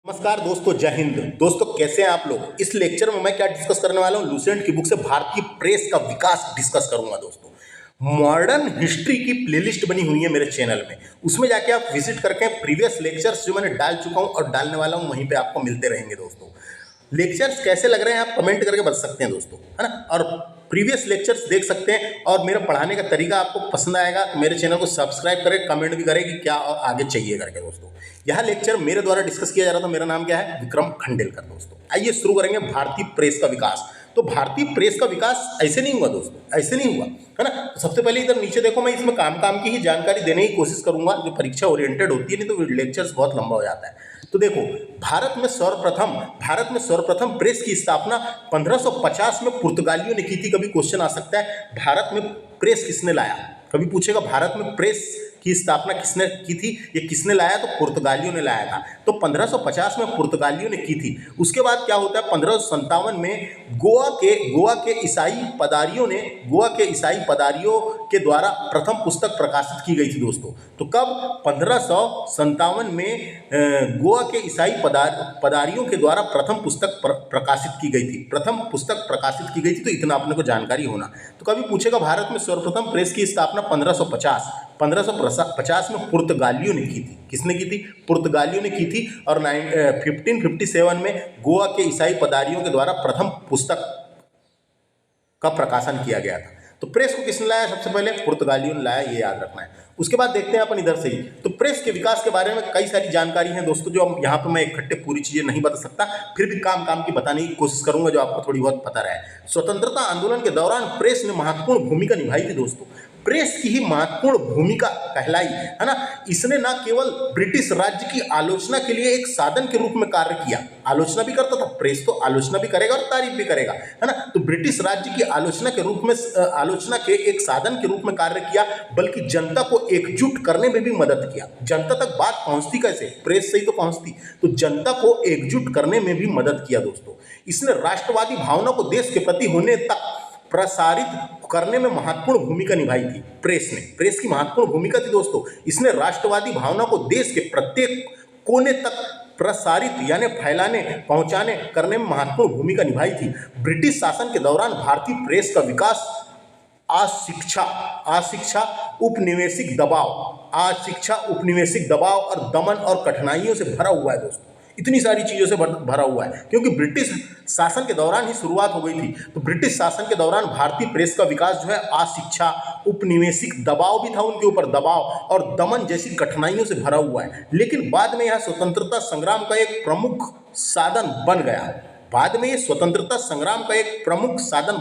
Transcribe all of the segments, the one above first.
नमस्कार दोस्तों, जय हिंद। दोस्तों कैसे हैं आप लोग। इस लेक्चर में मैं क्या डिस्कस करने वाला हूं, लुसेंट की बुक से भारतीय प्रेस का विकास डिस्कस करूंगा। दोस्तों मॉडर्न हिस्ट्री की प्लेलिस्ट बनी हुई है मेरे चैनल में, उसमें जाके आप विजिट करके प्रीवियस लेक्चर्स जो मैंने डाल चुका हूं और डालने वाला हूं वहीं पे आपको मिलते रहेंगे। दोस्तों लेक्चर्स कैसे लग रहे हैं आप कमेंट करके बता सकते हैं दोस्तों, है ना। और प्रीवियस लेक्चर्स देख सकते हैं और मेरा पढ़ाने का तरीका आपको पसंद आएगा तो मेरे चैनल को सब्सक्राइब करें, कमेंट भी करें कि क्या और आगे चाहिए करके। दोस्तों यह लेक्चर मेरे द्वारा डिस्कस किया जा रहा था। मेरा नाम क्या है, विक्रम खंडेलकर। दोस्तों आइए शुरू करेंगे भारतीय प्रेस का विकास। तो भारतीय प्रेस का विकास ऐसे नहीं हुआ दोस्तों, ऐसे नहीं हुआ, है ना। तो सबसे पहले इधर नीचे देखो, मैं इसमें काम काम की ही जानकारी देने की कोशिश करूंगा जो परीक्षा ओरिएंटेड होती है, नहीं तो लेक्चर्स बहुत लंबा हो जाता है। तो देखो भारत में सर्वप्रथम प्रेस की स्थापना 1550 में पुर्तगालियों ने की थी। कभी क्वेश्चन आ सकता है भारत में प्रेस किसने लाया, कभी पूछेगा भारत में प्रेस की स्थापना किसने की थी, ये किसने लाया, तो पुर्तगालियों ने लाया था। तो 1550 में पुर्तगालियों ने की थी। उसके बाद क्या होता है, 1557 में गोवा के ईसाई पदारियों के द्वारा प्रथम पुस्तक प्रकाशित की गई थी। दोस्तों तो कब, 1557 में गोवा के ईसाई पदारियों के द्वारा प्रथम पुस्तक प्रकाशित की गई थी, प्रथम पुस्तक प्रकाशित की गई थी। तो इतना अपने को जानकारी होना। तो कभी पूछेगा भारत में सर्वप्रथम प्रेस की स्थापना 1550 में पुर्तगालियों ने की थी। किसने की थी, पुर्तगालियों ने की थी। और 1557 में गोवा के ईसाई पदारियों के द्वारा प्रथम पुस्तक का प्रकाशन किया गया था। तो प्रेस को किसने लाया, सबसे पहले पुर्तगालियों ने लाया, ये याद रखना है। उसके बाद देखते हैं अपन इधर से ही। तो प्रेस के विकास के बारे में कई सारी जानकारी है दोस्तों, जो यहाँ पे मैं इकट्ठे पूरी चीजें नहीं बता सकता, फिर भी काम काम की बताने की कोशिश करूंगा जो आपको थोड़ी बहुत पता रहे। स्वतंत्रता आंदोलन के दौरान प्रेस ने महत्वपूर्ण भूमिका निभाई थी। दोस्तों प्रेस की ही महत्वपूर्ण भूमिका कहलाई, है ना। इसने न केवल ब्रिटिश राज्य की आलोचना के लिए एक साधन के रूप में कार्य किया, आलोचना भी करता था प्रेस, तो आलोचना भी करेगा और तारीफ भी करेगा, है ना। तो ब्रिटिश राज्य की आलोचना के एक साधन के रूप में कार्य किया, बल्कि जनता को एकजुट करने में भी मदद किया। जनता तक बात पहुंचती कैसे, प्रेस से ही तो पहुंचती। तो जनता को एकजुट करने में भी मदद किया। दोस्तों इसने राष्ट्रवादी भावना को देश के प्रति होने तक प्रसारित करने में महत्वपूर्ण भूमिका निभाई थी। प्रेस की महत्वपूर्ण भूमिका थी। दोस्तों इसने राष्ट्रवादी भावना को देश के प्रत्येक कोने तक प्रसारित यानी फैलाने, पहुंचाने, करने में महत्वपूर्ण भूमिका निभाई थी। ब्रिटिश शासन के दौरान भारतीय प्रेस का विकास अशिक्षा, उपनिवेशिक दबाव और दमन और कठिनाइयों से भरा हुआ है। दोस्तों इतनी सारी चीज़ों से भरा हुआ है, क्योंकि ब्रिटिश शासन के दौरान ही शुरुआत हो गई थी। तो ब्रिटिश शासन के दौरान भारतीय प्रेस का विकास जो है अशिक्षा, उपनिवेशिक दबाव भी था उनके ऊपर, दबाव और दमन जैसी कठिनाइयों से भरा हुआ है। लेकिन बाद में यह स्वतंत्रता संग्राम का एक प्रमुख साधन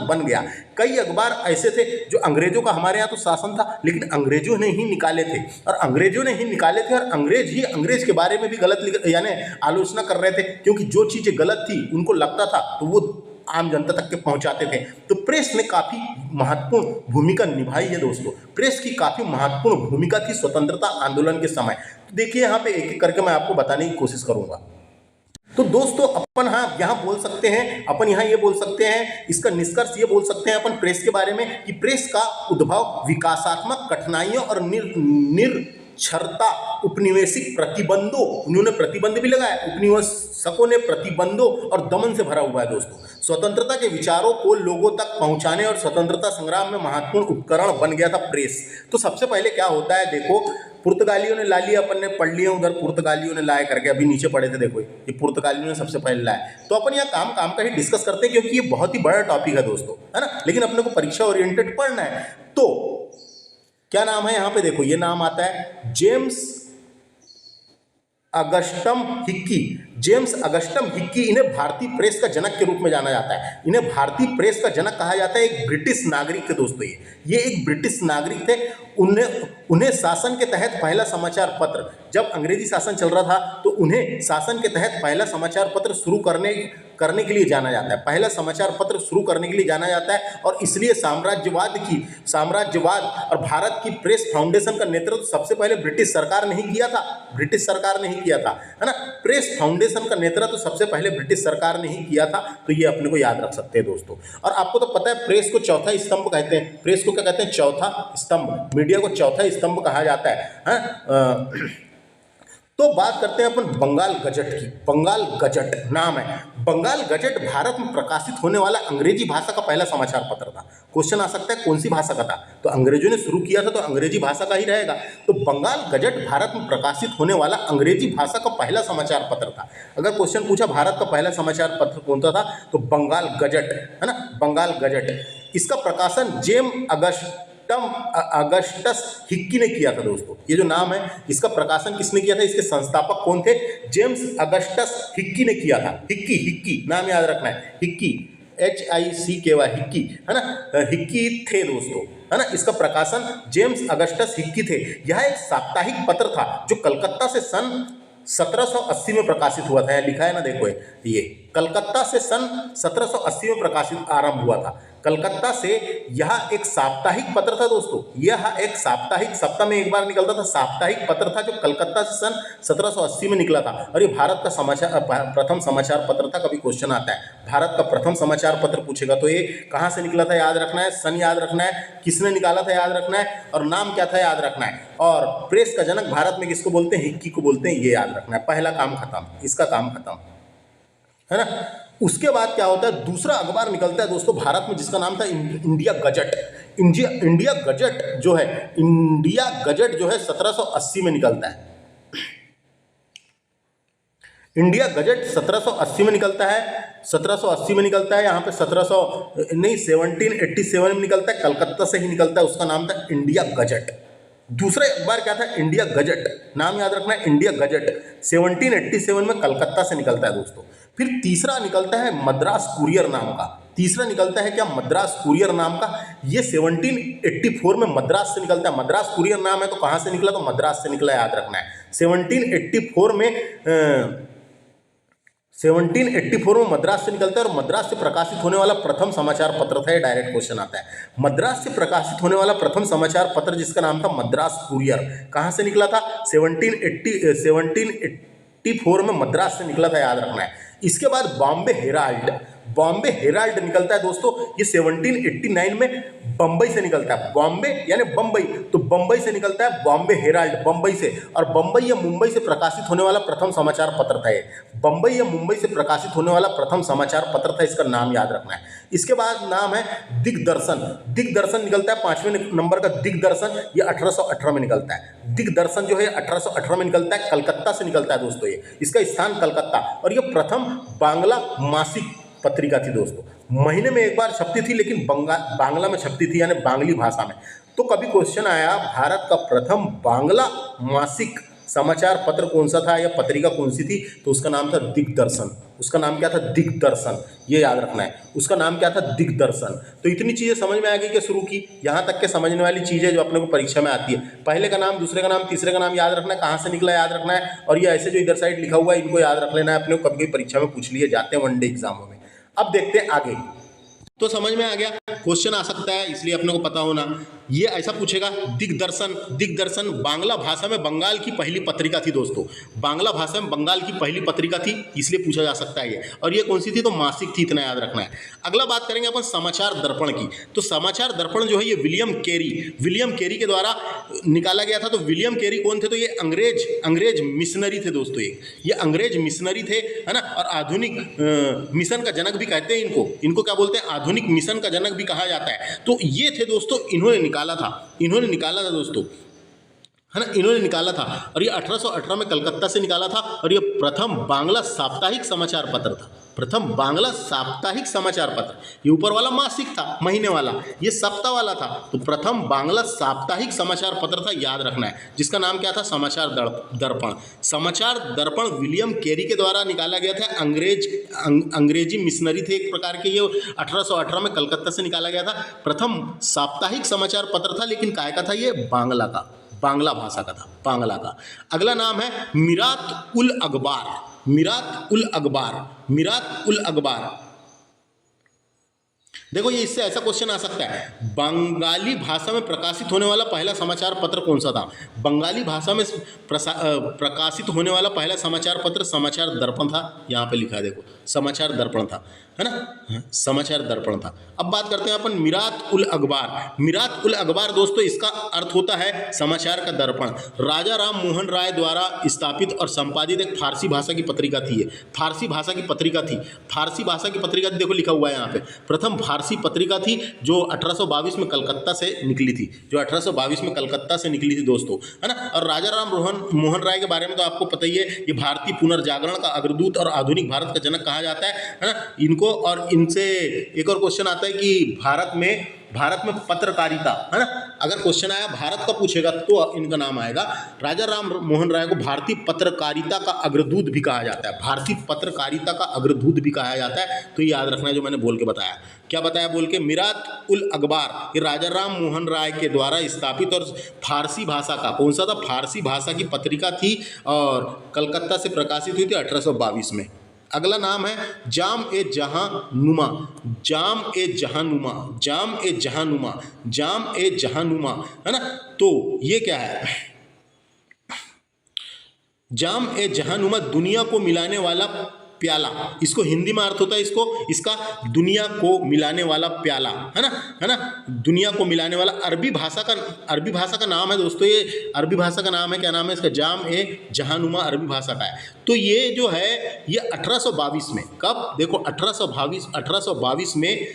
बन गया। कई अखबार ऐसे थे जो अंग्रेजों का, हमारे यहाँ तो शासन था लेकिन अंग्रेजों ने ही निकाले थे, और अंग्रेज ही अंग्रेज के बारे में भी गलत यानी आलोचना कर रहे थे, क्योंकि जो चीज़ें गलत थी उनको लगता था तो वो आम जनता तक के पहुंचाते थे। तो प्रेस ने काफ़ी महत्वपूर्ण भूमिका निभाई है। दोस्तों प्रेस की काफ़ी महत्वपूर्ण भूमिका थी स्वतंत्रता आंदोलन के समय। तो देखिए यहाँ पे एक एक करके मैं आपको बताने की कोशिश करूँगा। तो दोस्तों अपन यहाँ ये बोल सकते हैं, इसका निष्कर्ष ये बोल सकते हैं अपन प्रेस के बारे में कि प्रेस का उद्भव विकासात्मक कठिनाइयों और निरक्षरता, उपनिवेशिक प्रतिबंधों, उन्होंने प्रतिबंध भी लगाया, उपनिवेशकों ने प्रतिबंधों और दमन से भरा हुआ है। दोस्तों स्वतंत्रता के विचारों को लोगों तक पहुंचाने और स्वतंत्रता संग्राम में महत्वपूर्ण उपकरण बन गया था प्रेस। तो सबसे पहले क्या होता है, देखो पुर्तगालियों ने ला लिया, अपन ने पढ़ लिया उधर, पुर्तगालियों ने लाए करके अभी नीचे पढ़े थे, देखो ये पुर्तगालियों ने सबसे पहले लाया। तो अपन यहाँ काम काम का ही डिस्कस करते हैं, क्योंकि ये बहुत ही बड़ा टॉपिक है दोस्तों, है ना। लेकिन अपने को परीक्षा ओरिएंटेड पढ़ना है। तो क्या नाम है यहाँ पे, देखो ये नाम आता है जेम्स अगस्टम हिक्की। इन्हें भारतीय प्रेस का जनक के रूप में जाना जाता है। इन्हें भारतीय प्रेस का जनक कहा जाता है। एक ब्रिटिश नागरिक थे दोस्तों, ये एक ब्रिटिश नागरिक थे। उन्हें शासन के तहत पहला समाचार पत्र, जब अंग्रेजी शासन चल रहा था तो उन्हें शासन के तहत पहला समाचार पत्र शुरू करने के लिए जाना जाता है, पहला समाचार पत्र शुरू करने के लिए जाना जाता है। और इसलिए साम्राज्यवाद और भारत की प्रेस फाउंडेशन का नेतृत्व सबसे पहले ब्रिटिश सरकार ने ही किया था, है ना। प्रेस फाउंडेशन का नेतृत्व सबसे पहले ब्रिटिश सरकार ने ही किया था। तो ये अपने को याद रख सकते हैं दोस्तों। और आपको तो पता है प्रेस को चौथा स्तंभ कहते हैं। प्रेस को क्या कहते हैं, चौथा स्तंभ। मीडिया को चौथा स्तंभ कहा जाता है। तो बात करते हैं अपन बंगाल गजट की। बंगाल गजट नाम है। बंगाल गजट भारत में प्रकाशित होने वाला अंग्रेजी भाषा का पहला समाचार पत्र था। क्वेश्चन आ सकता है कौन सी भाषा का था, तो अंग्रेजों ने शुरू किया था तो अंग्रेजी भाषा का ही रहेगा। तो बंगाल गजट भारत में प्रकाशित होने वाला अंग्रेजी भाषा का पहला समाचार पत्र था। अगर क्वेश्चन पूछा भारत का पहला समाचार पत्र कौन सा था, तो बंगाल गजट है ना, बंगाल गजट। इसका प्रकाशन अगस्टस हिक्की ने किया था दोस्तों। ये जो नाम है इसका प्रकाशन किसने किया था, इसके संस्थापक कौन थे, जेम्स अगस्टस हिक्की ने किया था। हिक्की नाम याद रखना है, हिक्की HICKY हिक्की है ना, हिक्की थे दोस्तों है ना। इसका प्रकाशन जेम्स अगस्टस हिक्की थे। यह एक साप्ताहिक पत्र था जो कलकत्ता से सन 1780 में प्रकाशित हुआ था। लिखा है ना, देखो ये कलकत्ता से सन 1780 में प्रकाशित आरंभ हुआ था। कलकत्ता से यह एक साप्ताहिक पत्र था दोस्तों। यह एक साप्ताहिक, सप्ताह में एक बार निकलता था, साप्ताहिक पत्र था जो कलकत्ता से सन 1780 में निकला था। और ये भारत का प्रथम समाचार पत्र था। कभी क्वेश्चन आता है भारत का प्रथम समाचार पत्र पूछेगा तो ये कहाँ से निकला था याद रखना है, सन याद रखना है, किसने निकाला था याद रखना है, और नाम क्या था याद रखना है। और प्रेस का जनक भारत में किसको बोलते हैं, हिक्की को बोलते हैं, ये याद रखना है। पहला काम खत्म, इसका काम खत्म है ना। उसके बाद क्या होता है, दूसरा अखबार निकलता है दोस्तों भारत में जिसका नाम था इंडिया गजट। इंडिया गजट जो है, इंडिया गजट जो है 1780 में निकलता है। इंडिया गजट 1780 में निकलता है, 1780 में निकलता है। यहाँ पे 1787 में निकलता है, कलकत्ता से ही निकलता है। उसका नाम था इंडिया गजट। दूसरा अखबार क्या था, इंडिया गजट, नाम याद रखना है, इंडिया गजट 1787 में कलकत्ता से निकलता है दोस्तों। फिर तीसरा निकलता है मद्रास कुरियर नाम का। तीसरा निकलता है क्या, मद्रास कुरियर नाम का। ये 1784 में मद्रास से निकलता है। मद्रास कुरियर नाम है तो कहाँ से निकला, तो मद्रास से निकला, याद रखना है। 1784 में मद्रास से निकलता है और मद्रास से प्रकाशित होने वाला प्रथम समाचार पत्र था। ये डायरेक्ट क्वेश्चन आता है। मद्रास से प्रकाशित होने वाला प्रथम समाचार पत्र जिसका नाम था मद्रास कुरियर, कहाँ से निकला था, 1784 में मद्रास से निकला था, याद रखना है। इसके बाद बॉम्बे हेराल्ड निकलता है दोस्तों। ये 1789 में बम्बई से निकलता है। बॉम्बे यानी बम्बई, तो बम्बई से निकलता है बॉम्बे हेराल्ड, बम्बई से। और बम्बई या मुंबई से प्रकाशित होने वाला प्रथम समाचार पत्र था ये। बम्बई या मुंबई से प्रकाशित होने वाला प्रथम समाचार पत्र था, इसका नाम याद रखना है। इसके बाद नाम है दिग्दर्शन निकलता है, 5वें नंबर का दिग्दर्शन। ये 1818 में निकलता है। दिग्दर्शन जो है 1818 में निकलता है, कलकत्ता से निकलता है दोस्तों ये। इसका स्थान कलकत्ता, और ये प्रथम बांग्ला मासिक पत्रिका थी दोस्तों। महीने में एक बार छपती थी, लेकिन बांग्ला में छपती थी, यानी बांग्ली भाषा में। तो कभी क्वेश्चन आया भारत का प्रथम बांग्ला मासिक समाचार पत्र कौन सा था या पत्रिका कौन सी थी, तो उसका नाम था दिग्दर्शन। उसका नाम क्या था, दिग्दर्शन, ये याद रखना है। उसका नाम क्या था, दिग्दर्शन। तो इतनी चीज़ें समझ में आ गई कि शुरू की, यहाँ तक के समझने वाली चीज़ें जो अपने को परीक्षा में आती है। पहले का नाम, दूसरे का नाम, तीसरे का नाम याद रखना है, कहाँ से निकला याद रखना है। और ये ऐसे जो इधर साइड लिखा हुआ है इनको याद रख लेना है अपने को, कभी परीक्षा में पूछ लिए जाते हैं वनडे एग्जामों में। अब देखते हैं आगे। तो समझ में आ गया, क्वेश्चन आ सकता है इसलिए अपने को पता होना। ये ऐसा पूछेगा, दिग्दर्शन बांग्ला भाषा में बंगाल की पहली पत्रिका थी दोस्तों। बांग्ला भाषा में बंगाल की पहली पत्रिका थी, इसलिए पूछा जा सकता है ये। और ये कौन सी थी, तो मासिक थी, इतना याद रखना है। अगला बात करेंगे अपन समाचार दर्पण की। तो समाचार दर्पण जो है ये विलियम कैरी के द्वारा निकाला गया था। तो विलियम कैरी कौन थे, तो ये अंग्रेज मिशनरी थे दोस्तों। ये अंग्रेज मिशनरी थे, है ना। और आधुनिक मिशन का जनक भी कहते हैं इनको क्या बोलते हैं, आधुनिक मिशन का जनक भी कहा जाता है। तो ये थे दोस्तों, इन्होंने निकाला था दोस्तों, है ना, इन्होंने निकाला था। और ये 1818 में कलकत्ता से निकाला था। और ये प्रथम बांग्ला साप्ताहिक समाचार पत्र था। प्रथम बांग्ला साप्ताहिक समाचार पत्र, ये ऊपर वाला मासिक था, महीने वाला, ये सप्ताह वाला था। तो प्रथम बांग्ला साप्ताहिक समाचार पत्र था, याद रखना है, जिसका नाम क्या था, समाचार दर्पण। समाचार दर्पण विलियम कैरी के द्वारा निकाला गया था। अंग्रेजी मिशनरी थे एक प्रकार के। ये 1818 में कलकत्ता से निकाला गया था। प्रथम साप्ताहिक समाचार पत्र था, लेकिन काय का था, ये बांग्ला भाषा का था, बांग्ला का। अगला नाम है मिरात उल अखबार। देखो ये इससे ऐसा क्वेश्चन आ सकता है, बंगाली भाषा में प्रकाशित होने वाला पहला समाचार पत्र कौन सा था। बंगाली भाषा में प्रकाशित होने वाला पहला समाचार पत्र समाचार दर्पण था। यहाँ पे लिखा है देखो, समाचार दर्पण था। है ना, समाचार दर्पण था। अब बात करते हैं अपन मिरात उल अखबार। मिरात उल अखबार दोस्तों इसका अर्थ होता है समाचार का दर्पण। राजा राम मोहन राय द्वारा स्थापित और संपादित एक फारसी भाषा की पत्रिका थी। ये फारसी भाषा की पत्रिका थी। फारसी भाषा की पत्रिका देखो लिखा हुआ है यहाँ पे, प्रथम फारसी पत्रिका थी जो 1822 में कलकत्ता से निकली थी, जो 1822 में कलकत्ता से निकली थी दोस्तों, है ना। और राजा राम मोहन राय के बारे में तो आपको पता ही है, ये भारतीय पुनर्जागरण का अग्रदूत और आधुनिक भारत का जनक कहा जाता है ना इनको। और इनसे एक और क्वेश्चन आता है कि भारत में पत्रकारिता, है ना, अगर क्वेश्चन आया भारत का पूछेगा तो इनका नाम आएगा। राजा राम मोहन राय को भारतीय पत्रकारिता का अग्रदूत भी कहा जाता है, भारतीय पत्रकारिता का अग्रदूत भी कहा जाता है। तो ये याद रखना है जो मैंने बोल के बताया। क्या बताया बोल के, मिरात उल अखबार ये राजा राम मोहन राय के द्वारा स्थापित और फारसी भाषा का, कौन सा था, फारसी भाषा की पत्रिका थी और कलकत्ता से प्रकाशित हुई थी 1822 में। अगला नाम है जाम ए जहां नुमा। जाम ए जहां नुमा, जाम ए जहां नुमा, जाम ए जहां नुमा, है ना। तो ये क्या है, जाम ए जहां नुमा दुनिया को मिलाने वाला प्याला, इसको हिंदी में अर्थ होता है इसका दुनिया को मिलाने वाला प्याला, है ना, दुनिया को मिलाने वाला। अरबी भाषा का नाम है दोस्तों, ये अरबी भाषा का नाम है, क्या नाम है इसका, जाम ए जहानुमा अरबी भाषा का है। तो ये जो है ये 1822 में, कब देखो 1822 में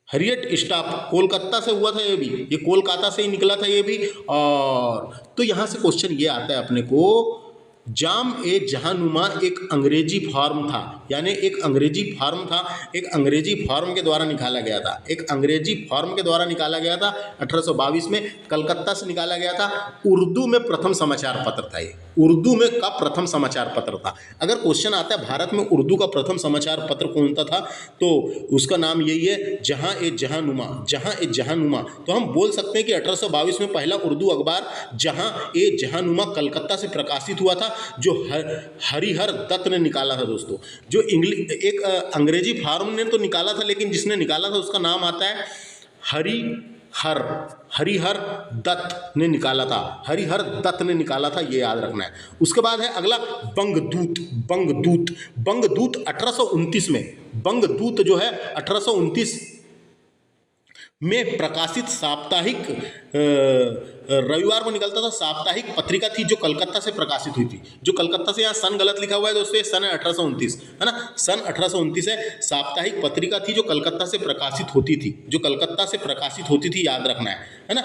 हरियट स्टाफ कोलकाता से हुआ था। ये कोलकाता से ही निकला था ये भी। और तो यहाँ से क्वेश्चन ये आता है अपने को, जाम ए जहानुमा एक अंग्रेजी फॉर्म था, यानी एक अंग्रेजी फॉर्म था, एक अंग्रेजी फॉर्म के द्वारा निकाला गया था, एक अंग्रेजी फॉर्म के द्वारा निकाला गया था 1822 में, कलकत्ता से निकाला गया था। उर्दू में प्रथम समाचार पत्र था ये, उर्दू में का प्रथम समाचार पत्र था। अगर क्वेश्चन आता है भारत में उर्दू का प्रथम समाचार पत्र कौन सा था, तो उसका नाम यही है, जहां ए जहानुमा, जहां ए जहानुमा। तो हम बोल सकते हैं कि 1822 में पहला उर्दू अखबार जहां ए जहानुमा कलकत्ता से प्रकाशित हुआ था, जो हरिहर दत्त ने निकाला था दोस्तों। जो एक अंग्रेजी फार्म ने तो निकाला था, लेकिन जिसने निकाला था उसका नाम आता है हरिहर दत्त ने निकाला था, हरिहर दत्त ने निकाला था, ये याद रखना है। उसके बाद है अगला बंगदूत। 1829 में, बंगदूत जो है 1829 में प्रकाशित साप्ताहिक, रविवार को निकलता था, साप्ताहिक पत्रिका थी जो कलकत्ता से प्रकाशित हुई थी। जो कलकत्ता से, यहाँ सन गलत लिखा हुआ है दोस्तों, सन 1829 है ना, सन 1829 है। साप्ताहिक पत्रिका थी जो कलकत्ता से प्रकाशित होती थी, जो कलकत्ता से प्रकाशित होती थी, याद रखना है ना।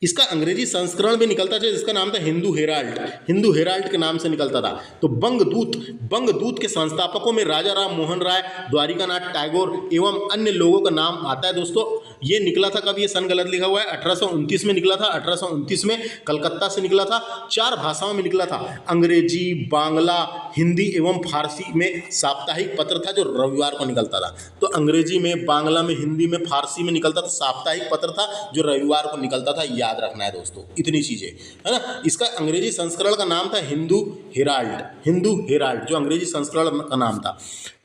इसका अंग्रेजी संस्करण भी निकलता था जिसका नाम था हिंदू हेराल्ड के नाम से निकलता था। तो बंगदूत के संस्थापकों में राजा राम मोहन राय, द्वारिकानाथ टैगोर एवं अन्य लोगों का नाम आता है दोस्तों। ये निकला था कब, ये सन गलत लिखा हुआ है, 1829 में निकला था। 1829 में कलकत्ता से निकला था, 4 भाषाओं में निकला था, अंग्रेजी, बांग्ला, हिंदी एवं फारसी में साप्ताहिक पत्र था जो रविवार को निकलता था। तो अंग्रेजी में, बांग्ला में, हिंदी में, फारसी में निकलता था, साप्ताहिक पत्र था जो रविवार को निकलता था, याद रखना है दोस्तों, इतनी चीजें, है ना। इसका अंग्रेजी संस्करण का नाम था हिंदू हेराल्ड, जो अंग्रेजी संस्करण का नाम था।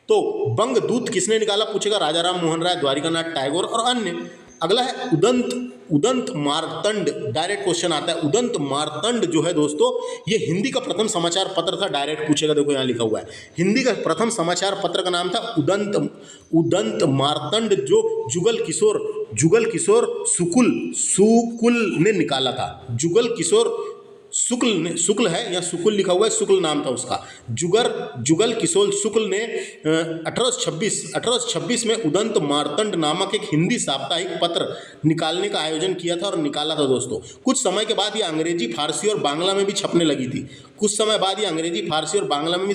तो बंगदूत किसने निकाला पूछेगा, राजा राम मोहन राय, द्वारिकानाथ टैगोर और अन्य। अगला है उदंत मार्तंड, डायरेक्ट क्वेश्चन आता है। उदंत मार्तंड जो है दोस्तों, ये हिंदी का प्रथम समाचार पत्र था, डायरेक्ट पूछेगा, देखो यहाँ लिखा हुआ है, हिंदी का प्रथम समाचार पत्र का नाम था उदंत मार्तंड, जो जुगल किशोर शुक्ल ने निकाला था। जुगल किशोर शुक्ल है या शुक्ल लिखा हुआ है, शुक्ल नाम था उसका। जुगल किशोर शुक्ल ने 1826 में उदंत मार्तंड नामक एक हिंदी साप्ताहिक पत्र निकालने का आयोजन किया था और निकाला था दोस्तों। कुछ समय के बाद ये अंग्रेजी, फारसी और बांग्ला में भी छपने लगी थी।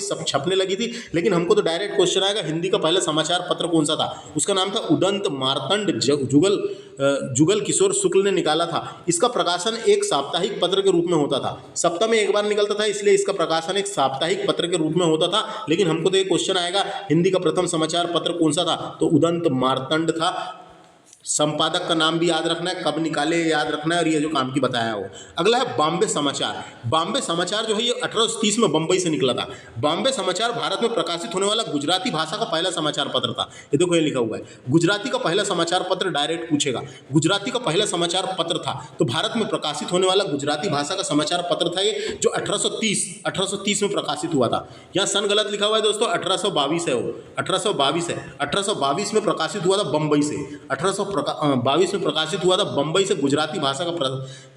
सब छपने लगी थी, लेकिन हमको तो डायरेक्ट क्वेश्चन आएगा, हिंदी का पहला समाचार पत्र कौन सा था, उसका नाम था उदंत मार्तंड, जुगल किशोर शुक्ल ने निकाला था। इसका प्रकाशन एक साप्ताहिक पत्र के रूप में होता था, सप्ताह में एक बार निकलता था, इसलिए इसका प्रकाशन एक साप्ताहिक पत्र के रूप में होता था। लेकिन हमको तो ये क्वेश्चन आएगा, हिंदी का प्रथम समाचार पत्र कौन सा था, तो उदंत मार्तंड था। संपादक का नाम भी याद रखना है, कब निकाले याद रखना है, और ये जो काम की बताया हो। अगला है बॉम्बे समाचार। बॉम्बे समाचार जो है ये 1830 में बम्बई से निकला था। बॉम्बे समाचार भारत में प्रकाशित होने वाला गुजराती भाषा का पहला समाचार पत्र था। ये देखो ये लिखा हुआ है, गुजराती का पहला समाचार पत्र, डायरेक्ट पूछेगा गुजराती का पहला समाचार पत्र था, तो भारत में प्रकाशित होने वाला गुजराती भाषा का समाचार पत्र था ये, जो 1830 में प्रकाशित हुआ था। यहाँ सन गलत लिखा हुआ है दोस्तों, 1822 है, वो 1822 है, 1822 में प्रकाशित हुआ था बम्बई से, 1822 में प्रकाशित हुआ था बम्बई से। गुजराती भाषा का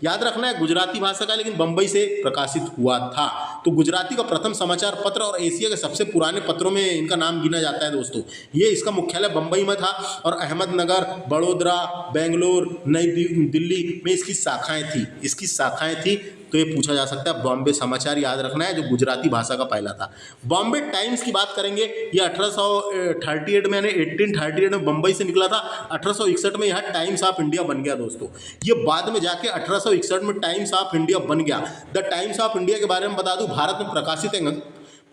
याद रखना है, गुजराती भाषा का, लेकिन बम्बई से प्रकाशित हुआ था। तो गुजराती का प्रथम समाचार पत्र और एशिया के सबसे पुराने पत्रों में इनका नाम गिना जाता है दोस्तों। ये इसका मुख्यालय बम्बई में था और अहमदनगर, बड़ोदरा, बेंगलोर, नई दिल्ली में इसकी शाखाएं थी। तो ये पूछा जा सकता है, बॉम्बे समाचार याद रखना है, जो गुजराती भाषा का पहला था। बॉम्बे टाइम्स की बात करेंगे, ये 1838 में, यानी 1838 में बम्बई से निकला था। 1861 में यहाँ टाइम्स ऑफ इंडिया बन गया दोस्तों। ये बाद में जाके 1861 में टाइम्स ऑफ इंडिया बन गया। द टाइम्स ऑफ इंडिया के बारे में बता दूं, भारत में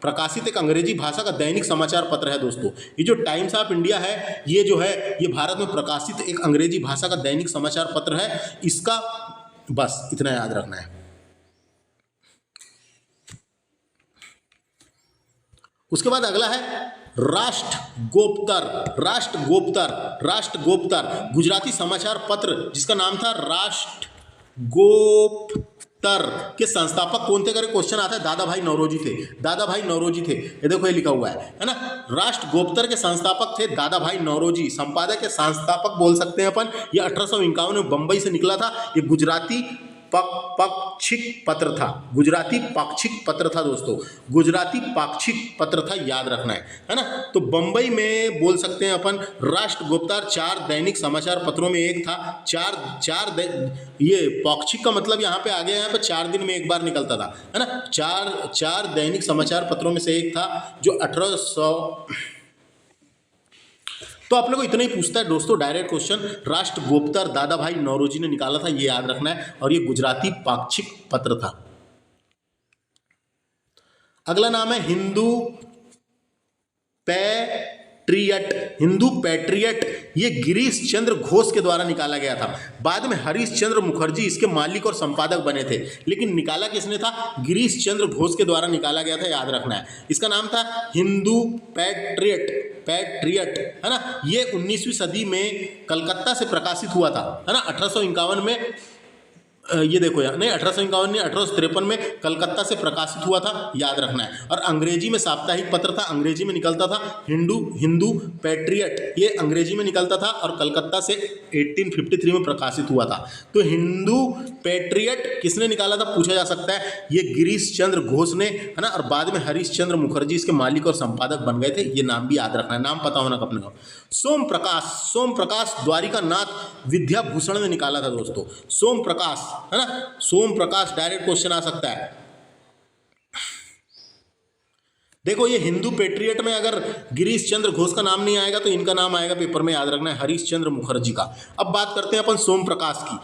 प्रकाशित एक अंग्रेजी भाषा का दैनिक समाचार पत्र है दोस्तों। ये जो टाइम्स ऑफ इंडिया है, ये जो है ये भारत में प्रकाशित एक अंग्रेजी भाषा का दैनिक समाचार पत्र है। इसका बस इतना याद रखना है। उसके बाद अगला है राष्ट्रगोप्तर गुजराती समाचार पत्र, जिसका नाम था राष्ट्रगोप्तर, के संस्थापक कौन थे? अगर क्वेश्चन आता है, दादा भाई नौरोजी थे। ये देखो ये लिखा हुआ है ना, राष्ट्रगोप्तर के संस्थापक थे दादा भाई नौरोजी। संपादक के संस्थापक बोल सकते हैं अपन। ये 1851 में बंबई से निकला था। ये गुजराती पाक्षिक पत्र था दोस्तों, गुजराती पाक्षिक पत्र था, याद रखना है ना। तो बंबई में बोल सकते हैं अपन राष्ट्रगोप्तर 4 दैनिक समाचार पत्रों में एक था। ये पाक्षिक का मतलब यहाँ पे आ गया, यहाँ पे 4 दिन में एक बार निकलता था, है ना। चार दैनिक समाचार पत्रों में से एक था, जो 1800। तो आप लोग को इतना ही पूछता है दोस्तों, डायरेक्ट क्वेश्चन, राष्ट्रगोप्तर दादा भाई नौरोजी ने निकाला था, ये याद रखना है, और ये गुजराती पाक्षिक पत्र था। अगला नाम है हिंदू पैट्रियट। ये गिरीश चंद्र घोष के द्वारा निकाला गया था। बाद में हरीश चंद्र मुखर्जी इसके मालिक और संपादक बने थे, लेकिन निकाला किसने था? गिरीश चंद्र घोष के द्वारा निकाला गया था, याद रखना है। इसका नाम था हिंदू पैट्रियट, है ना। ये 19वीं सदी में कलकत्ता से प्रकाशित हुआ था, है ना। 1851 में, ये देखो यार, नहीं 1851 नहीं, 1853 में कलकत्ता से प्रकाशित हुआ था, याद रखना है। और अंग्रेजी में साप्ताहिक पत्र था, अंग्रेजी में निकलता था हिंदू पैट्रियट, ये अंग्रेजी में निकलता था और कलकत्ता से 1853 में प्रकाशित हुआ था। तो हिंदू पैट्रियट किसने निकाला था पूछा जा सकता है, ये गिरीश चंद्र घोष ने, है ना। और बाद में हरीश चंद्र मुखर्जी इसके मालिक और संपादक बन गए थे। ये नाम भी याद रखना है, नाम पता होना अपने को। सोम प्रकाश द्वारिका नाथ विद्याभूषण ने निकाला था दोस्तों। सोम प्रकाश, है ना, सोम प्रकाश, डायरेक्ट क्वेश्चन आ सकता है। देखो ये हिंदू पैट्रियट में अगर गिरीश चंद्र घोष का नाम नहीं आएगा तो इनका नाम आएगा, पेपर में याद रखना है, हरीश चंद्र मुखर्जी का। अब बात करते हैं अपन सोम प्रकाश की।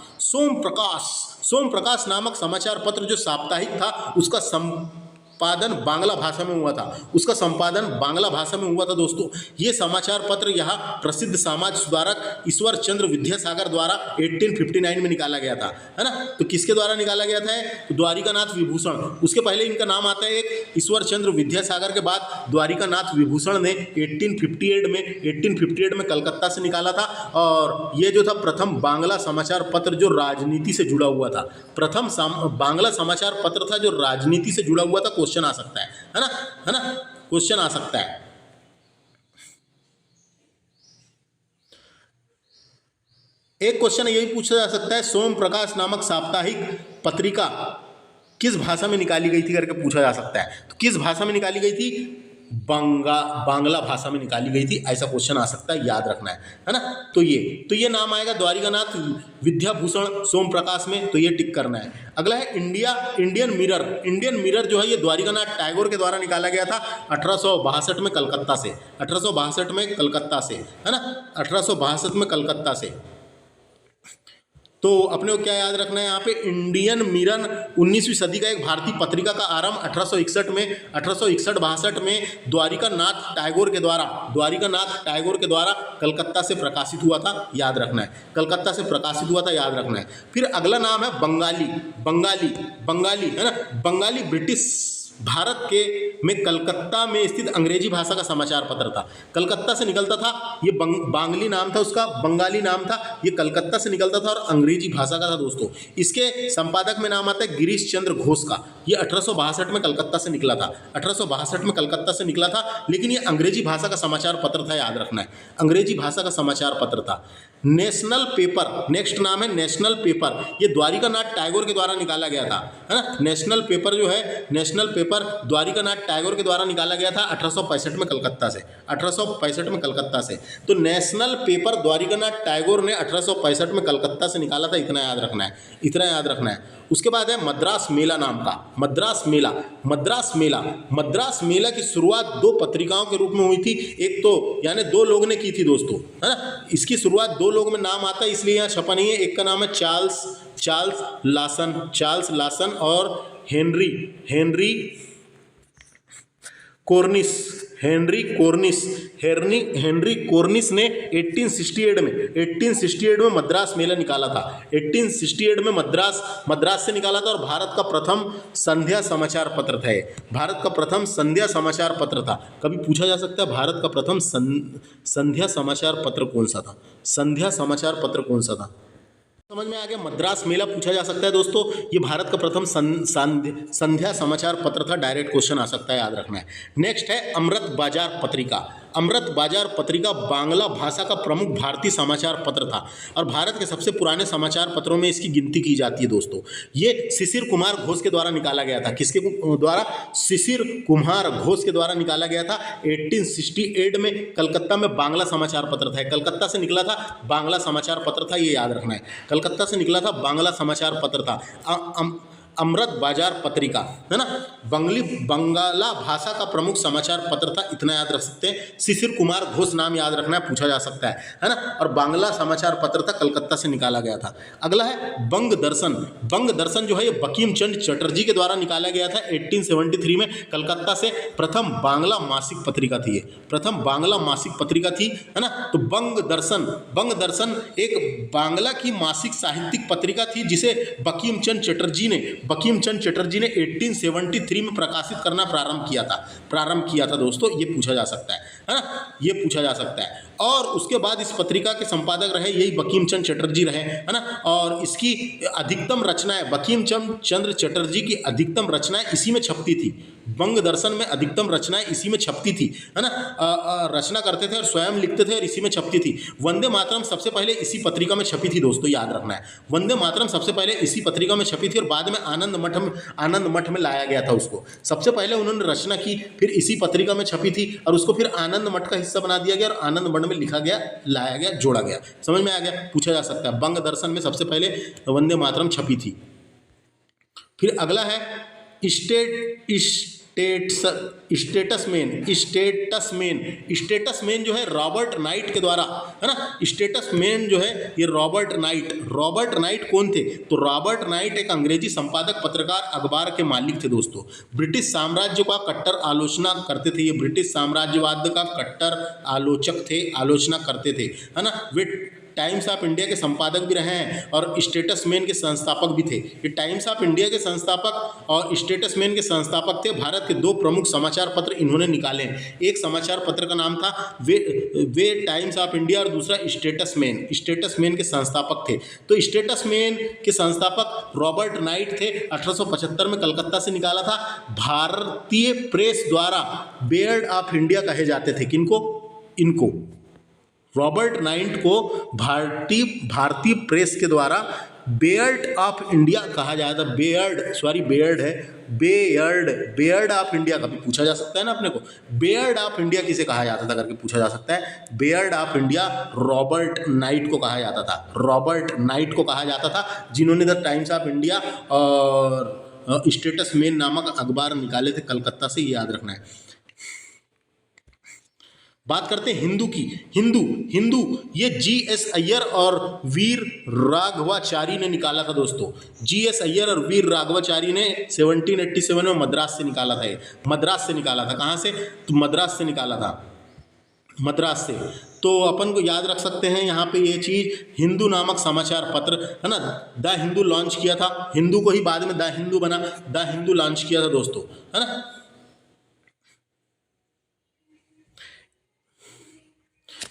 सोम प्रकाश नामक समाचार पत्र जो साप्ताहिक था, उसका संपादन बांग्ला भाषा में हुआ था दोस्तों। ये समाचार पत्र यहाँ प्रसिद्ध समाज सुधारक ईश्वर चंद्र विद्यासागर द्वारा 1859 में निकाला गया था, है ना। तो किसके द्वारा निकाला गया था? तो द्वारिकानाथ विभूषण। उसके पहले इनका नाम आता है एक ईश्वर चंद्र विद्यासागर के बाद द्वारिकानाथ विभूषण ने 1858 में कलकत्ता से निकाला था। और ये जो था प्रथम बांग्ला समाचार पत्र जो राजनीति से जुड़ा हुआ था, प्रथम बांग्ला समाचार पत्र था जो राजनीति से जुड़ा हुआ था। क्वेश्चन आ सकता है ना, क्वेश्चन आ सकता है। एक क्वेश्चन यही पूछा जा सकता है, सोम प्रकाश नामक साप्ताहिक पत्रिका किस भाषा में निकाली गई थी करके पूछा जा सकता है। तो किस भाषा में निकाली गई थी? बांग्ला भाषा में निकाली गई थी, ऐसा क्वेश्चन आ सकता है, याद रखना है ना। तो ये नाम आएगा द्वारिकानाथ विद्याभूषण सोम प्रकाश में, तो ये टिक करना है। अगला है इंडियन मिरर जो है ये द्वारिकानाथ टैगोर के द्वारा निकाला गया था 1862 में कलकत्ता से, 1862 में कलकत्ता से, है ना, 1862 में कलकत्ता से। तो अपने को क्या याद रखना है यहाँ पे, इंडियन मिरर 19वीं सदी का एक भारतीय पत्रिका का आरंभ 1861 में द्वारिका नाथ टैगोर के द्वारा कलकत्ता से प्रकाशित हुआ था, याद रखना है, कलकत्ता से प्रकाशित हुआ था, याद रखना है। फिर अगला नाम है बंगाली है ना, बंगाली ब्रिटिश भारत के में कलकत्ता में स्थित अंग्रेजी भाषा का समाचार पत्र था, कलकत्ता से निकलता था, ये बांगली नाम था उसका, बंगाली नाम था, ये कलकत्ता से निकलता था और अंग्रेजी भाषा का था दोस्तों। इसके संपादक में नाम आता है गिरीश चंद्र घोष का, ये 1862 में कलकत्ता से निकला था, 1862 में कलकत्ता से निकला था, लेकिन ये अंग्रेजी भाषा का समाचार पत्र था, याद रखना है, अंग्रेजी भाषा का समाचार पत्र था। नेशनल पेपर, नेक्स्ट नाम है नेशनल पेपर, ये द्वारिकानाथ टैगोर के द्वारा निकाला गया था, है ना, नेशनल पेपर जो है, नेशनल पेपर द्वारिकानाथ टैगोर के द्वारा निकाला गया था 1865 में कलकत्ता से, 1865 में कलकत्ता से। तो नेशनल पेपर द्वारिकानाथ टैगोर ने 1865 में कलकत्ता से निकाला था, इतना याद रखना है, इतना याद रखना है। उसके बाद है मद्रास मेला नाम का, मद्रास मेला की शुरुआत 2 पत्रिकाओं के रूप में हुई थी, एक तो यानी 2 लोग ने की थी दोस्तों, है ना, इसकी शुरुआत 2 लोग में नाम आता है इसलिए यहाँ छपा नहीं है, एक का नाम है चार्ल्स लासन और हेनरी कोर्निस ने 1868 में मद्रास मेला निकाला था, 1868 में मद्रास से निकाला था और भारत का प्रथम संध्या समाचार पत्र था, भारत का प्रथम संध्या समाचार पत्र था। कभी पूछा जा सकता है भारत का प्रथम संध्या समाचार पत्र कौन सा था, संध्या समाचार पत्र कौन सा था, समझ में आ गया। मद्रास मेला पूछा जा सकता है दोस्तों, ये भारत का प्रथम संध्या समाचार पत्र था, डायरेक्ट क्वेश्चन आ सकता है, याद रखना है। नेक्स्ट है अमृत बाजार पत्रिका बांग्ला भाषा का प्रमुख भारतीय समाचार पत्र था और भारत के सबसे पुराने समाचार पत्रों में इसकी गिनती की जाती है दोस्तों। ये शिशिर कुमार घोष के द्वारा निकाला गया था, किसके द्वारा, शिशिर कुमार घोष के द्वारा निकाला गया था। 1868 में कलकत्ता में बांग्ला समाचार पत्र था, कलकत्ता से निकला था, बांग्ला समाचार पत्र था, ये याद रखना है, कलकत्ता से निकला था, बांग्ला समाचार पत्र था। अमृत बाजार पत्रिका, है ना, बंगाला भाषा का प्रमुख समाचार पत्र था, इतना याद रख सकते हैं। शिशिर कुमार घोष नाम याद रखना है, पूछा जा सकता है ना, और बांग्ला समाचार पत्र था, कलकत्ता से निकाला गया था। अगला है बंग दर्शन जो है ये बंकिम चंद्र चटर्जी के द्वारा निकाला गया था 1873 में कलकत्ता से, प्रथम बांग्ला मासिक पत्रिका थी, ये प्रथम बांग्ला मासिक पत्रिका थी, है ना। तो बंग दर्शन एक बांग्ला की मासिक साहित्यिक पत्रिका थी जिसे बंकिम चंद्र चटर्जी ने 1873 में प्रकाशित करना प्रारंभ किया था दोस्तों, ये पूछा जा सकता है ना, ये पूछा जा सकता है। और उसके बाद इस पत्रिका के संपादक रहे यही बंकिम चंद्र चटर्जी रहे, है ना, और इसकी अधिकतम रचनाएं, बंकिम चंद्र चटर्जी की अधिकतम रचनाएं इसी में छपती थी, बंग दर्शन में अधिकतम रचनाएं इसी में छपती थी, है ना, रचना करते थे और स्वयं लिखते थे और इसी में छपती थी। वंदे मातरम सबसे पहले इसी पत्रिका में छपी थी दोस्तों, याद रखना है, वंदे मातरम सबसे पहले इसी पत्रिका में छपी थी और बाद में आनंद मठ में लाया गया था उसको। सबसे पहले उन्होंने रचना की, फिर इसी पत्रिका में छपी थी और उसको फिर आनंद मठ का हिस्सा बना दिया गया और आनंद मठ में लिखा गया, लाया गया, जोड़ा गया। समझ में आ गया, पूछा जा सकता है। बंग दर्शन में सबसे पहले वंदे मातरम छपी थी। फिर अगला है स्टेटसमैन जो है रॉबर्ट नाइट के द्वारा, है ना, स्टेटसमैन जो है ये रॉबर्ट नाइट कौन थे, तो रॉबर्ट नाइट एक अंग्रेजी संपादक, पत्रकार, अखबार के मालिक थे दोस्तों। ब्रिटिश साम्राज्य का कट्टर आलोचना करते थे, ये ब्रिटिश साम्राज्यवाद का कट्टर आलोचना करते थे, है ना। वे टाइम्स ऑफ इंडिया के संपादक भी रहे हैं और स्टेटसमैन के संस्थापक भी थे। ये टाइम्स ऑफ इंडिया के संस्थापक और स्टेटसमैन के संस्थापक थे। भारत के 2 प्रमुख समाचार पत्र इन्होंने निकाले। एक समाचार पत्र का नाम था वे टाइम्स ऑफ इंडिया और दूसरा स्टेटसमैन के संस्थापक थे। तो स्टेटसमैन के संस्थापक रॉबर्ट नाइट थे, 1875 में कलकत्ता से निकाला था। भारतीय प्रेस द्वारा बेयर्ड ऑफ इंडिया कहे जाते थे, इनको रॉबर्ट नाइट को भारतीय प्रेस के द्वारा बेयर्ड ऑफ इंडिया कहा जाता है। बेयर्ड ऑफ इंडिया कभी पूछा जा सकता है ना अपने को, बेयर्ड ऑफ इंडिया किसे कहा जाता था करके पूछा जा सकता है। Baird of India Robert night को कहा जाता था, जिन्होंने द टाइम्स ऑफ इंडिया और स्टेटसमैन नामक अखबार निकाले थे कलकत्ता से, ये याद रखना है। बात करते हैं हिंदू की। हिंदू हिंदू ये जीएस अय्यर और वीर राघवाचारी ने निकाला था दोस्तों। जीएस अय्यर और वीर राघवाचारी ने 1787 में मद्रास से निकाला था। ये मद्रास से निकाला था। कहाँ से? तो मद्रास से निकाला था, मद्रास से। तो अपन को याद रख सकते हैं यहाँ पे ये चीज़, हिंदू नामक समाचार पत्र है ना, द हिंदू लॉन्च किया था। हिंदू को ही बाद में द हिंदू बना, द हिंदू लॉन्च किया था दोस्तों, है ना।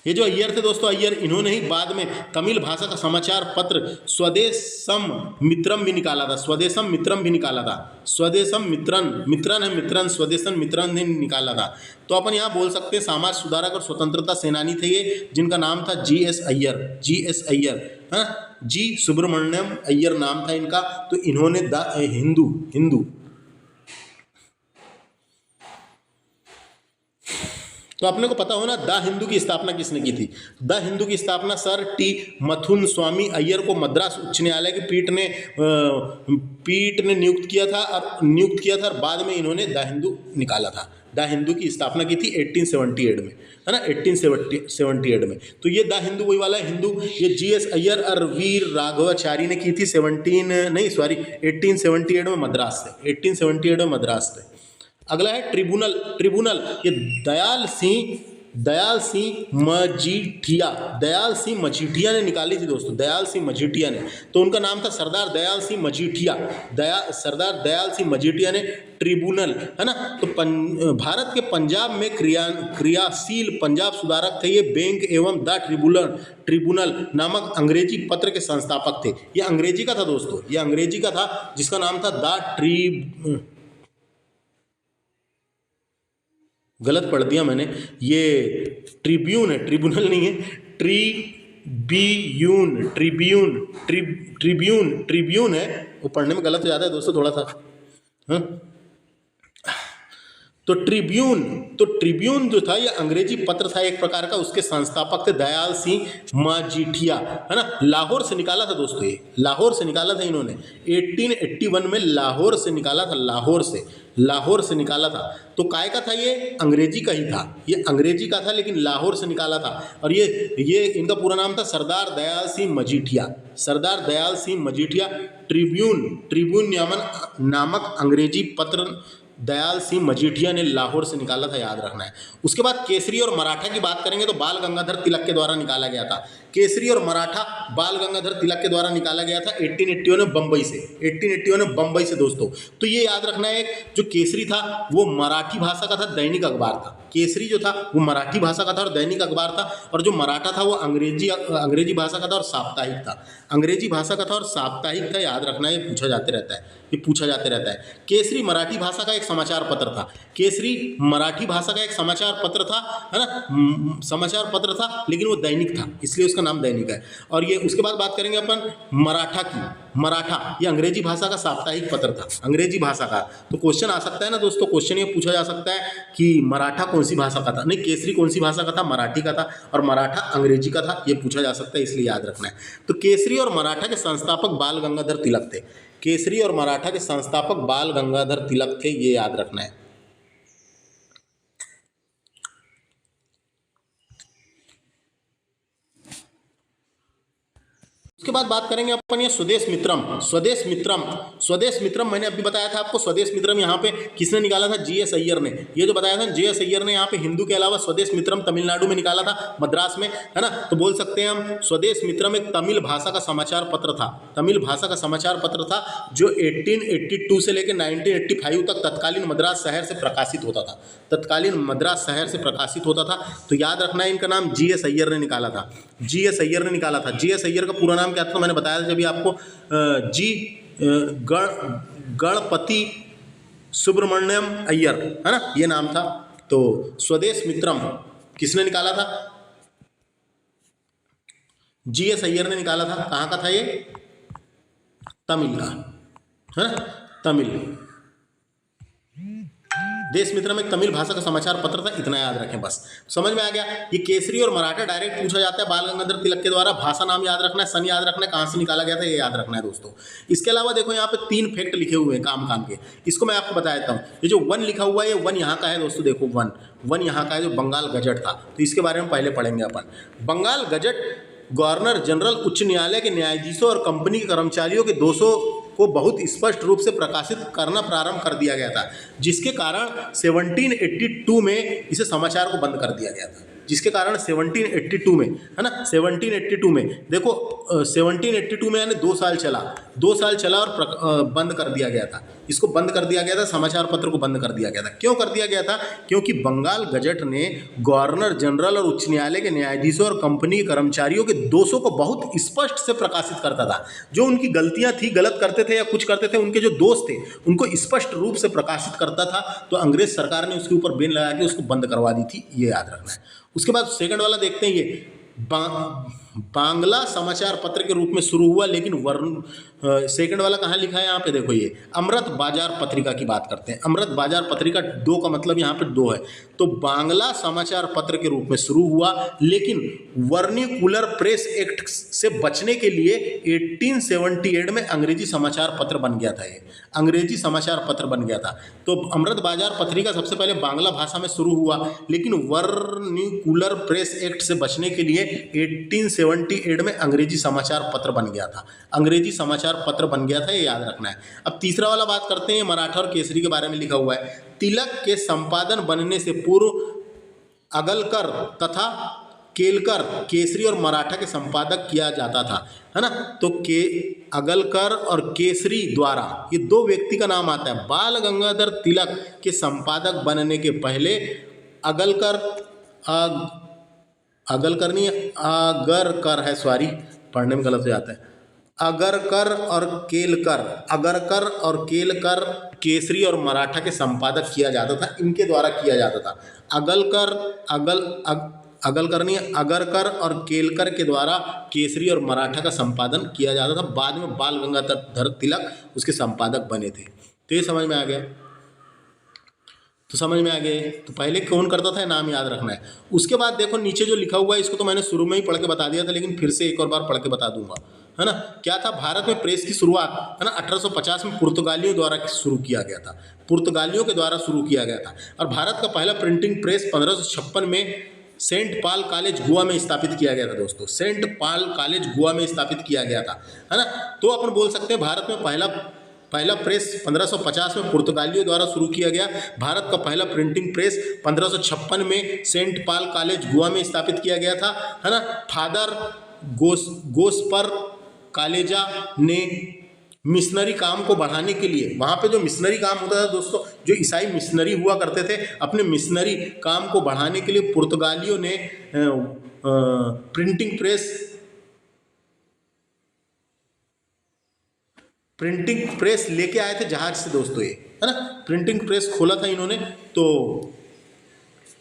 ये जो अय्यर थे दोस्तों, अय्यर, इन्होंने ही बाद में तमिल भाषा का समाचार पत्र स्वदेशम मित्रम भी निकाला था। स्वदेशम मित्रम भी निकाला था। स्वदेशम मित्रन, मित्रन है मित्रन, स्वदेशम मित्रन ने निकाला था। तो अपन यहाँ बोल सकते हैं समाज सुधारक और स्वतंत्रता सेनानी थे ये, जिनका नाम था जीएस अय्यर। जीएस अय्यर, हाँ, जी सुब्रमण्यम अय्यर नाम था इनका। तो इन्होंने द हिंदू तो अपने को पता होना द हिंदू की स्थापना किसने की थी। द हिंदू की स्थापना सर टी मथुन स्वामी अय्यर को मद्रास उच्च न्यायालय की पीठ ने नियुक्त किया था और बाद में इन्होंने द हिंदू निकाला था। द हिंदू की स्थापना की थी 1878 में, है ना, 1878 में। तो ये द हिंदू वही वाला है हिंदू। ये जीएस अय्यर और वीर राघवाचारी ने की थी 1878 में मद्रास से, 1878 में मद्रास से। अगला है ट्रिब्यूनल। ट्रिब्यूनल ये दयाल सिंह मजीठिया ने निकाली थी दोस्तों। दयाल सिंह मजीठिया ने, तो उनका नाम था सरदार दयाल सिंह मजीठिया। सरदार दयाल सिंह मजीठिया ने ट्रिब्यूनल, है ना। तो भारत के पंजाब में क्रियाशील पंजाब सुधारक थे ये। बैंक एवं द ट्रिब्यूनल नामक अंग्रेजी पत्र के संस्थापक थे। ये अंग्रेजी का था दोस्तों, ये अंग्रेजी का था, जिसका नाम था गलत पढ़ दिया मैंने, ये ट्रिब्यून है, ट्रिब्यूनल नहीं है, ट्रिब्यून है। वो पढ़ने में गलत हो जाता है दोस्तों थोड़ा सा, हाँ। तो ट्रिब्यून जो था ये अंग्रेजी पत्र था एक प्रकार का। उसके संस्थापक थे दयाल सिंह मजीठिया, है ना। लाहौर से निकाला था दोस्तों, ये लाहौर से निकाला था इन्होंने 1881 में। लाहौर से निकाला था, लाहौर से निकाला था। तो काय का था ये? अंग्रेजी का ही था, ये अंग्रेजी का था, लेकिन लाहौर से निकाला था। और ये इनका पूरा नाम था सरदार दयाल सिंह मजीठिया। सरदार दयाल सिंह मजीठिया। ट्रिब्यून नामक अंग्रेजी पत्र दयाल सिंह मजीठिया ने लाहौर से निकाला था, याद रखना है। उसके बाद केसरी और मराठा की बात करेंगे तो बाल गंगाधर तिलक के द्वारा निकाला गया था। केसरी और मराठा बाल गंगाधर तिलक के द्वारा निकाला गया था 1881 में बम्बई से, 1881 में बम्बई से दोस्तों। तो ये याद रखना है, जो केसरी था वो मराठी भाषा का था, दैनिक अखबार था। केसरी जो था वो मराठी भाषा का था और दैनिक अखबार था। और जो मराठा था वो अंग्रेजी भाषा का था और साप्ताहिक था। अंग्रेजी भाषा का था और साप्ताहिक था, याद रखना है, पूछा जाते रहता है। केसरी मराठी भाषा का एक समाचार पत्र था। केसरी मराठी भाषा का एक समाचार पत्र था, है ना, समाचार पत्र था, लेकिन वो दैनिक था, इसलिए उसका नाम दैनिक है। और ये उसके बाद बात करेंगे अपन मराठा की। मराठा ये अंग्रेजी भाषा का साप्ताहिक पत्र था, अंग्रेजी भाषा का। तो क्वेश्चन आ सकता है ना दोस्तों, क्वेश्चन ये पूछा जा सकता है कि मराठा कौन सी भाषा का था। नहीं, केसरी कौन सी भाषा का था? मराठी का था। और मराठा अंग्रेजी का था, ये पूछा जा सकता है, इसलिए याद रखना है। तो केसरी और मराठा के संस्थापक बाल गंगाधर तिलक थे। केसरी और मराठा के संस्थापक बाल गंगाधर तिलक थे, ये याद रखना है। उसके बाद बात करेंगे अपन ये स्वदेश मित्रम मैंने अभी बताया था आपको। स्वदेश मित्रम यहाँ पे किसने निकाला था? जीएस अय्यर ने। ये जो बताया था जीएस अय्यर ने यहाँ पे हिंदू के अलावा स्वदेश मित्रम तमिलनाडु में निकाला था, मद्रास में, है ना। तो बोल सकते हैं हम स्वदेश मित्रम एक तमिल भाषा का समाचार पत्र था। तमिल भाषा का समाचार पत्र था जो 1882 से लेकर 1985 तक तत्कालीन मद्रास शहर से प्रकाशित होता था। तत्कालीन मद्रास शहर से प्रकाशित होता था। तो याद रखना है, इनका नाम जीएस अय्यर ने निकाला था। जीएस अय्यर ने निकाला था। जीएस अय्यर का पूरा नाम क्या था? मैंने बताया था जब आपको, गणपति सुब्रमण्यम अय्यर, है ना, ये नाम था। तो स्वदेश मित्रम किसने निकाला था? जीएस अय्यर ने निकाला था। कहाँ का था ये? तमिल का, है ना, तमिल। देश मित्र में तमिल भाषा का समाचार पत्र था, इतना याद रखें बस। समझ में आ गया। ये केसरी और मराठा डायरेक्ट पूछा जाता है बाल गंगाधर तिलक के द्वारा। भाषा नाम याद रखना है, सन याद रखना है, कहाँ से निकाला गया था ये याद रखना है दोस्तों। इसके अलावा देखो यहाँ पे 3 फैक्ट लिखे हुए हैं काम काम के, इसको मैं आपको बता देता हूँ। ये जो 1 लिखा हुआ है, ये 1 यहाँ का है दोस्तों। देखो 1 यहाँ का है, जो बंगाल गजट था, तो इसके बारे में पहले पढ़ेंगे अपन। बंगाल गजट गवर्नर जनरल उच्च न्यायालय के न्यायाधीशों और कंपनी के कर्मचारियों के दोषों को बहुत स्पष्ट रूप से प्रकाशित करना प्रारंभ कर दिया गया था, जिसके कारण 1782 में इसे समाचार को बंद कर दिया गया था। जिसके कारण 1782 में, है ना, 1782 में देखो 1782 में यानी 2 साल चला, 2 साल चला और बंद कर दिया गया था। इसको बंद कर दिया गया था, समाचार पत्र को बंद कर दिया गया था। क्यों कर दिया गया था? क्योंकि बंगाल गजट ने गवर्नर जनरल और उच्च न्यायालय के न्यायाधीशों और कंपनी के कर्मचारियों के दोषों को बहुत स्पष्ट से प्रकाशित करता था। जो उनकी गलतियां थी, गलत करते थे या कुछ करते थे, उनके जो दोष थे उनको स्पष्ट रूप से प्रकाशित करता था। तो अंग्रेज सरकार ने उसके ऊपर बैन लगा के उसको बंद करवा दी थी, ये याद रखना है। उसके बाद सेकंड वाला देखते हैं, ये बांग्ला समाचार पत्र के रूप में शुरू हुआ, लेकिन सेकंड वाला कहाँ लिखा है यहाँ पे देखो, ये अमृत बाजार पत्रिका की बात करते हैं। अमृत बाजार पत्रिका 2 का मतलब यहाँ पे 2 है। तो बांग्ला समाचार पत्र के रूप में शुरू हुआ, लेकिन वर्निकुलर प्रेस एक्ट से बचने के लिए 1878 में अंग्रेजी समाचार पत्र बन गया था। ये अंग्रेजी समाचार पत्र बन गया था। तो अमृत बाजार पत्रिका सबसे पहले बांग्ला भाषा में शुरू हुआ, लेकिन वर्निकुलर प्रेस एक्ट से बचने के लिए 1878 में अंग्रेजी समाचार पत्र बन गया था। अंग्रेजी समाचार पत्र बन गया था, ये याद रखना है। अब तीसरा वाला बात करते हैं, मराठा और केसरी के बारे में लिखा हुआ है। तिलक के संपादन बनने से पूर्व अगलकर तथा केलकर केसरी और मराठा के संपादक किया जाता था, है ना। तो अगलकर और केसरी द्वारा, ये 2 व्यक्ति का नाम आता है। बाल गंगाधर तिलक के संपादक बनने के पहले अगलकर नहीं, अगरकर है, सॉरी पढ़ने में गलत हो जाता है। अगरकर और केलकर केसरी और मराठा के संपादक किया जाता था, इनके द्वारा किया जाता था। अगरकर और केलकर के द्वारा केसरी और मराठा का संपादन किया जाता था। बाद में बाल गंगाधर तिलक उसके संपादक बने थे। तो ये समझ में आ गया। तो पहले कौन करता था, नाम याद रखना है। उसके बाद देखो नीचे जो लिखा हुआ है, इसको तो मैंने शुरू में ही पढ़ के बता दिया था, लेकिन फिर से एक और बार पढ़ के बता दूंगा, है ना। क्या था? भारत में प्रेस की शुरुआत, है ना, 1850 में पुर्तगालियों द्वारा शुरू किया गया था। पुर्तगालियों के द्वारा शुरू किया गया था। और भारत का पहला प्रिंटिंग प्रेस 1556 में सेंट पॉल कॉलेज गोवा में स्थापित किया गया था दोस्तों। सेंट पॉल कॉलेज गोवा में स्थापित किया गया था, है ना। तो अपन बोल सकते हैं भारत में पहला प्रेस 1550 में पुर्तगालियों द्वारा शुरू किया गया। भारत का पहला प्रिंटिंग प्रेस 1556 में सेंट पॉल कॉलेज गोवा में स्थापित किया गया था, है ना। फादर गोस्पर कॉलेजा ने मिशनरी काम को बढ़ाने के लिए, वहाँ पे जो मिशनरी काम होता था दोस्तों, जो ईसाई मिशनरी हुआ करते थे, अपने मिशनरी काम को बढ़ाने के लिए पुर्तगालियों ने प्रिंटिंग प्रेस लेके आए थे जहाज से दोस्तों, ये है ना। प्रिंटिंग प्रेस खोला था इन्होंने। तो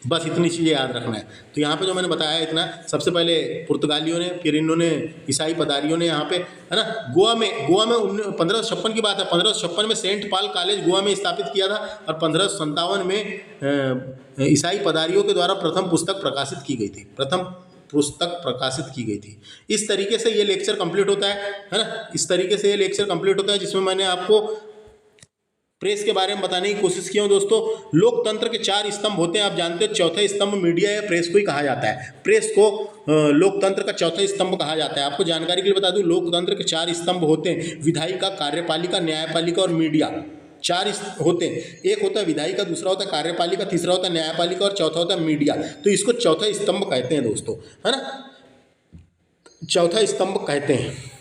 बस इतनी चीज़ें याद रखना है। तो यहाँ पे जो मैंने बताया इतना, सबसे पहले पुर्तगालियों ने, फिर इन्होंने ईसाई पदारियों ने यहाँ पे, है ना, गोवा में 1556 की बात है। 1556 में सेंट पॉल कॉलेज गोवा में स्थापित किया था, और 1557 में ईसाई पदारियों के द्वारा प्रथम पुस्तक प्रकाशित की गई थी। इस तरीके से ये लेक्चर कंप्लीट होता है ना। इस तरीके से ये लेक्चर कंप्लीट होता है, जिसमें मैंने आपको प्रेस के बारे में बताने की कोशिश की हूँ दोस्तों। लोकतंत्र के 4 स्तंभ होते हैं, आप जानते हो। चौथा स्तंभ मीडिया या प्रेस को ही कहा जाता है। प्रेस को लोकतंत्र का चौथा स्तंभ कहा जाता है। आपको जानकारी के लिए बता दूं, लोकतंत्र के 4 स्तंभ होते हैं: विधायिका, कार्यपालिका, न्यायपालिका और मीडिया। 4 होते हैं। एक होता है विधायिका, दूसरा होता है कार्यपालिका, तीसरा होता है न्यायपालिका और चौथा होता है मीडिया। तो इसको चौथा स्तंभ कहते हैं दोस्तों, है ना। चौथा स्तंभ कहते हैं।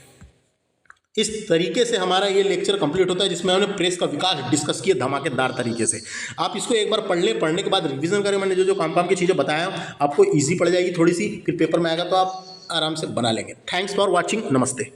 इस तरीके से हमारा ये लेक्चर कंप्लीट होता है, जिसमें हमने प्रेस का विकास डिस्कस किया धमाकेदार तरीके से। आप इसको एक बार पढ़ने के बाद रिवीजन करें। मैंने जो काम की चीज़ें बताया आपको ईजी पड़ जाएगी थोड़ी सी, फिर पेपर में आएगा तो आप आराम से बना लेंगे। Thanks for watching. नमस्ते।